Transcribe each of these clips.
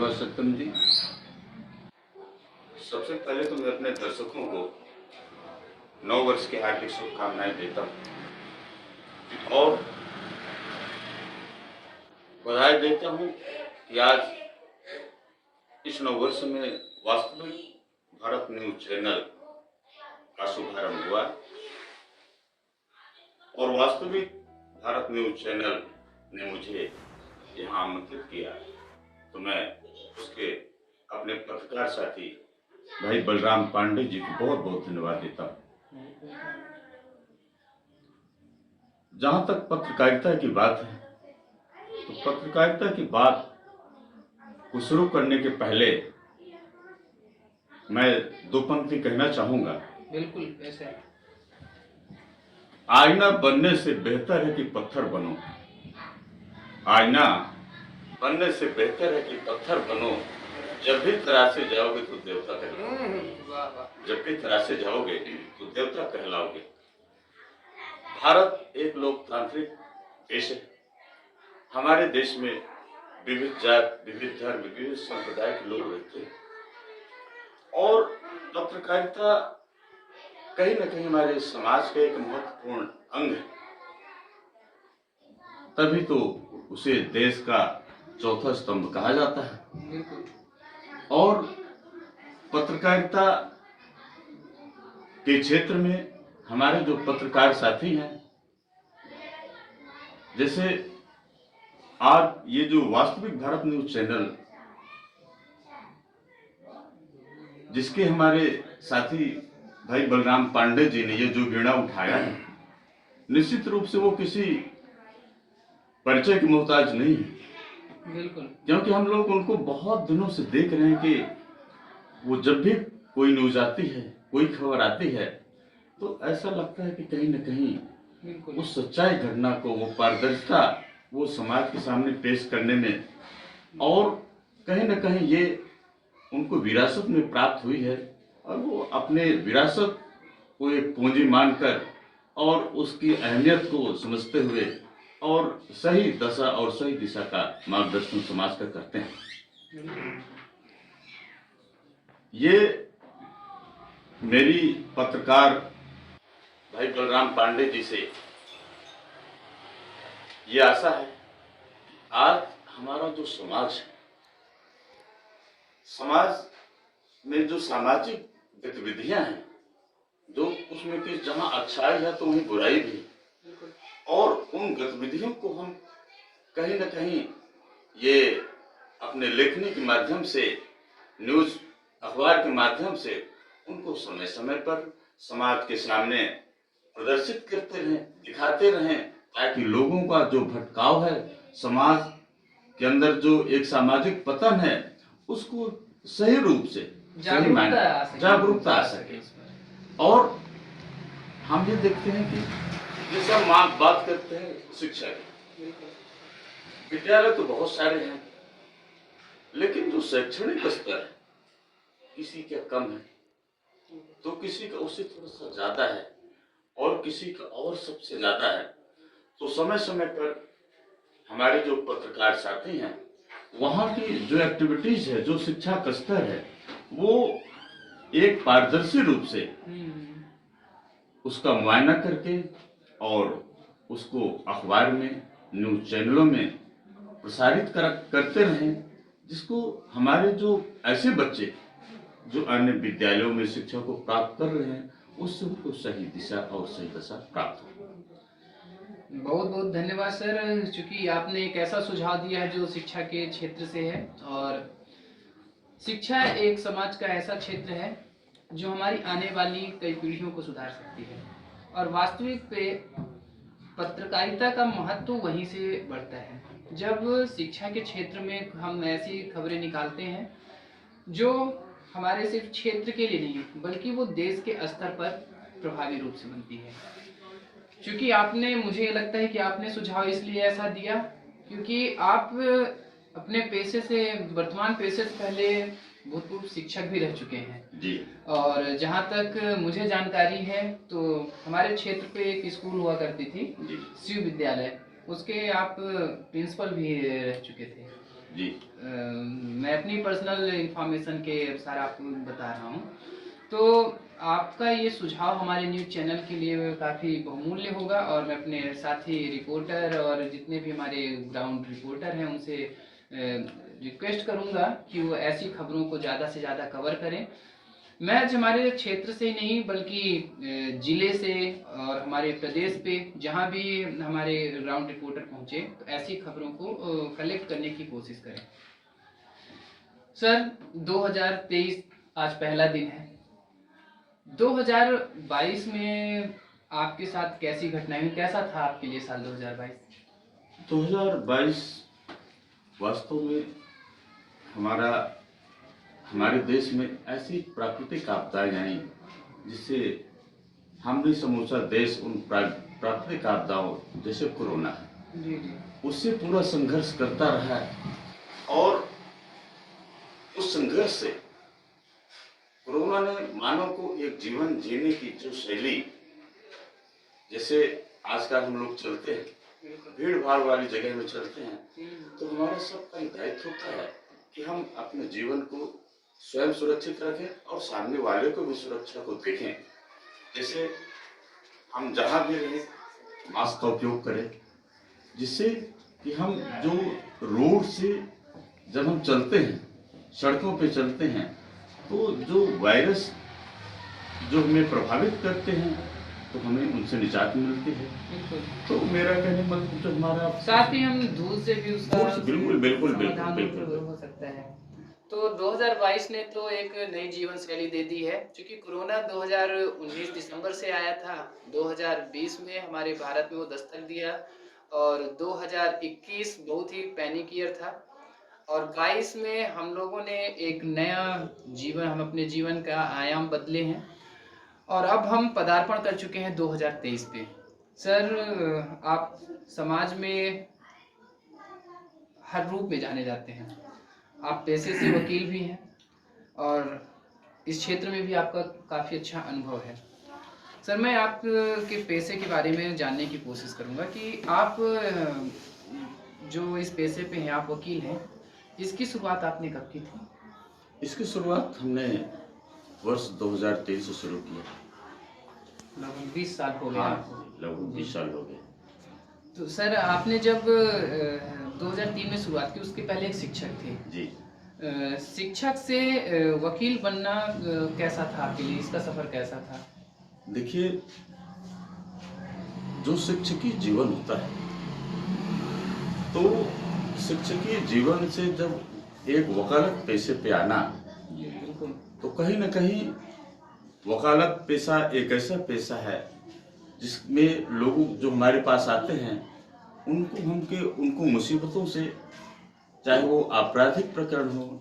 धन्यवाद सत्यम जी। सबसे पहले तो मैं अपने दर्शकों को नव वर्ष की हार्दिक शुभकामनाएं देता हूँ और बधाई देता हूँ कि आज इस नव वर्ष में वास्तविक भारत न्यूज चैनल का शुभारंभ हुआ और वास्तविक भारत न्यूज चैनल ने मुझे यहाँ आमंत्रित किया, तो मैं उसके अपने पत्रकार साथी भाई बलराम पांडे जी को बहुत बहुत धन्यवाद देता हूँ। जहां तक पत्रकारिता की बात है, तो पत्रकारिता की बात को शुरू करने के पहले मैं दो पंक्ति कहना चाहूंगा। बिल्कुल ऐसे। आईना बनने से बेहतर है कि पत्थर बनो, आईना बनने से बेहतर है कि पत्थर बनो, जब भी तरासे जाओगे तो देवता कहलाओगे, जब भी तरासे जाओगे तो देवता कहलाओगे। भारत एक लोकतांत्रिक देश है। हमारे देश में विविध जात, विविध धर्म, विविध संप्रदाय के लोग रहते हैं और पत्रकारिता कहीं न कहीं हमारे समाज का एक महत्वपूर्ण अंग है, तभी तो उसे देश का चौथा स्तंभ कहा जाता है। और पत्रकारिता के क्षेत्र में हमारे जो पत्रकार साथी हैं, जैसे आज ये जो वास्तविक भारत न्यूज चैनल, जिसके हमारे साथी भाई बलराम पांडे जी ने ये जो बीड़ा उठाया है, निश्चित रूप से वो किसी परिचय की मोहताज नहीं है। बिल्कुल, क्योंकि हम लोग उनको बहुत दिनों से देख रहे हैं कि वो जब भी कोई न्यूज आती है, कोई खबर आती है, तो ऐसा लगता है कि कहीं न कहीं उस सच्चाई घटना को, वो पारदर्शिता वो समाज के सामने पेश करने में, और कहीं न कहीं ये उनको विरासत में प्राप्त हुई है और वो अपने विरासत को एक पूंजी मानकर और उसकी अहमियत को समझते हुए और सही दशा और सही दिशा का मार्गदर्शन समाज का करते हैं। ये मेरी पत्रकार भाई बलराम पांडे जी से ये आशा है, आज हमारा जो समाज है, समाज में जो सामाजिक गतिविधियां हैं, जो उसमें कि जहां अच्छाई है तो वहीं बुराई भी, और उन गतिविधियों को हम कहीं न कहीं ये अपने लेखनी के माध्यम से, न्यूज अखबार के माध्यम से उनको समय समय पर समाज के सामने प्रदर्शित करते रहें, दिखाते रहें, ताकि लोगों का जो भटकाव है, समाज के अंदर जो एक सामाजिक पतन है, उसको सही रूप से जागरूकता आ सके। और हम ये देखते हैं कि जैसे हम बात करते हैं शिक्षा की, विद्यालय तो बहुत सारे हैं, लेकिन जो शैक्षणिक स्तर है, किसी का कम है तो किसी का उससे थोड़ा सा ज्यादा है और किसी का और सबसे ज्यादा है। तो समय समय पर हमारे जो पत्रकार साथी हैं, वहाँ की जो एक्टिविटीज है, जो शिक्षा का स्तर है, वो एक पारदर्शी रूप से उसका मुआयना करके और उसको अखबार में, न्यूज चैनलों में प्रसारित करते रहें, जिसको हमारे जो ऐसे बच्चे जो अन्य विद्यालयों में शिक्षा को प्राप्त कर रहे हैं, उससे उनको सही दिशा और सही दशा प्राप्त हो। बहुत बहुत धन्यवाद सर, चूंकि आपने एक ऐसा सुझाव दिया है जो शिक्षा के क्षेत्र से है, और शिक्षा एक समाज का ऐसा क्षेत्र है जो हमारी आने वाली कई पीढ़ियों को सुधार सकती है, और वास्तविक पे पत्रकारिता का महत्व वहीं से बढ़ता है जब शिक्षा के क्षेत्र में हम ऐसी खबरें निकालते हैं जो हमारे सिर्फ क्षेत्र के लिए नहीं बल्कि वो देश के स्तर पर प्रभावी रूप से बनती है। क्योंकि आपने, मुझे लगता है कि आपने सुझाव इसलिए ऐसा दिया क्योंकि आप अपने पेशे से, वर्तमान पेशे से पहले भूतपूर्व शिक्षक भी रह चुके हैं जी। और जहाँ तक मुझे जानकारी है तो हमारे क्षेत्र पे एक स्कूल हुआ करती थी, शिव विद्यालय, उसके आप प्रिंसिपल भी रह चुके थे। जी। मैं अपनी पर्सनल इंफॉर्मेशन के अनुसार आपको बता रहा हूँ। तो आपका ये सुझाव हमारे न्यूज़ चैनल के लिए काफ़ी बहुमूल्य होगा, और मैं अपने साथी रिपोर्टर और जितने भी हमारे ग्राउंड रिपोर्टर हैं उनसे रिक्वेस्ट करूंगा कि वो ऐसी खबरों को ज़्यादा से ज़्यादा कवर करें। मैं आज हमारे क्षेत्र से ही नहीं बल्कि ज़िले से और हमारे प्रदेश पे जहाँ भी हमारे ग्राउंड रिपोर्टर पहुँचे तो ऐसी खबरों को कलेक्ट करने की कोशिश करें। सर 2023 आज पहला दिन है। 2022 में आपके साथ कैसी घटनाएं हुई, कैसा था आपके लिए साल 2022? 2022 वास्तव में हमारे देश में ऐसी प्राकृतिक आपदाएं आई जिससे हम भी समूचा देश उन प्राकृतिक आपदाओं जैसे कोरोना है जी जी। उससे पूरा संघर्ष करता रहा है। और उस संघर्ष से कोरोना ने मानव को एक जीवन जीने की जो शैली, जैसे आजकल हम लोग चलते हैं भीड़ भाड़ वाली जगह में चलते हैं, तो हमारा सबका दायित्व होता है कि हम अपने जीवन को स्वयं सुरक्षित रखें और सामने वाले को भी सुरक्षा को देखें। जैसे हम जहाँ भी रहें मास्क का उपयोग करें, जिससे कि हम जो रोड से जब हम चलते हैं, सड़कों पे चलते हैं, तो जो वायरस जो हमें प्रभावित करते हैं तो हमें उनसे निजात मिलती है। तो मेरा कहने मतलब जो हमारा साथ ही हम धूल से भी उसका बिल्कुल समाधान हो सकता है। तो 2022 ने तो एक नई जीवन शैली दे दी है, क्योंकि कोरोना 2019 दिसंबर से आया था, 2020 में हमारे भारत में वो दस्तक दिया, और 2021 बहुत ही पैनिक ईयर था, और 22 में हम लोगों ने एक नया जीवन, हम अपने जीवन का आयाम बदले हैं, और अब हम पदार्पण कर चुके हैं 2023 पे। सर आप समाज में हर रूप में जाने जाते हैं, आप पेशे से वकील भी हैं और इस क्षेत्र में भी आपका काफ़ी अच्छा अनुभव है। सर मैं आपके पेशे के बारे में जानने की कोशिश करूंगा कि आप जो इस पेशे पे हैं, आप वकील हैं, इसकी शुरुआत आपने कब की थी? इसकी शुरुआत हमने वर्ष 2023 से शुरू किया। लगभग 20 साल हो गए आपको। लगभग 20 साल हो गए। तो सर आपने जब 2003 में शुरुआत की, उसके पहले एक शिक्षक थे जी। शिक्षक से वकील बनना कैसा था आपके लिए, इसका सफर कैसा था? देखिए, जो शिक्षकीय जीवन होता है, तो शिक्षकीय जीवन से जब एक वकालत पेशे पे आना, तो कहीं ना कहीं वकालत पेशा एक ऐसा पेशा है जिसमें लोग जो हमारे पास आते हैं उनको मुसीबतों से, चाहे वो आपराधिक प्रकरण हो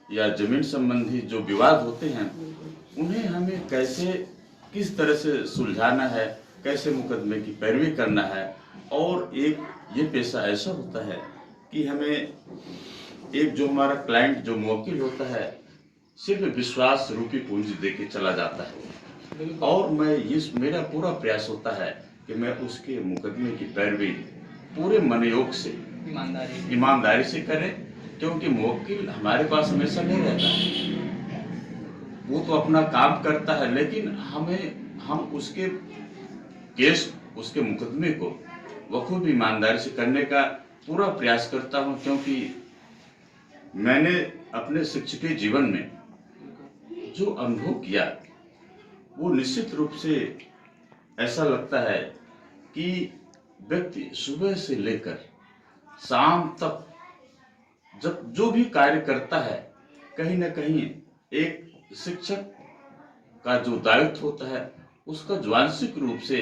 या जमीन संबंधी जो विवाद होते हैं, उन्हें हमें कैसे किस तरह से सुलझाना है, कैसे मुकदमे की पैरवी करना है। और एक ये पेशा ऐसा होता है कि हमें एक जो हमारा क्लाइंट जो मुवक्किल होता है सिर्फ विश्वास रूपी पूंजी देके चला जाता है, और मेरा पूरा प्रयास होता है कि मैं उसके मुकदमे की पैरवी पूरे मनयोग से ईमानदारी से करें, क्योंकि मुवक्किल हमारे पास हमेशा नहीं रहता है, वो तो अपना काम करता है, लेकिन हम उसके केस, उसके मुकदमे को बखूबी ईमानदारी से करने का पूरा प्रयास करता हूं, क्योंकि मैंने अपने शिक्षकीय जीवन में जो अनुभव किया वो निश्चित रूप से ऐसा लगता है कि व्यक्ति सुबह से लेकर शाम तक जब जो भी कार्य करता है, कहीं ना कहीं एक शिक्षक का जो दायित्व होता है उसका जो आंशिक रूप से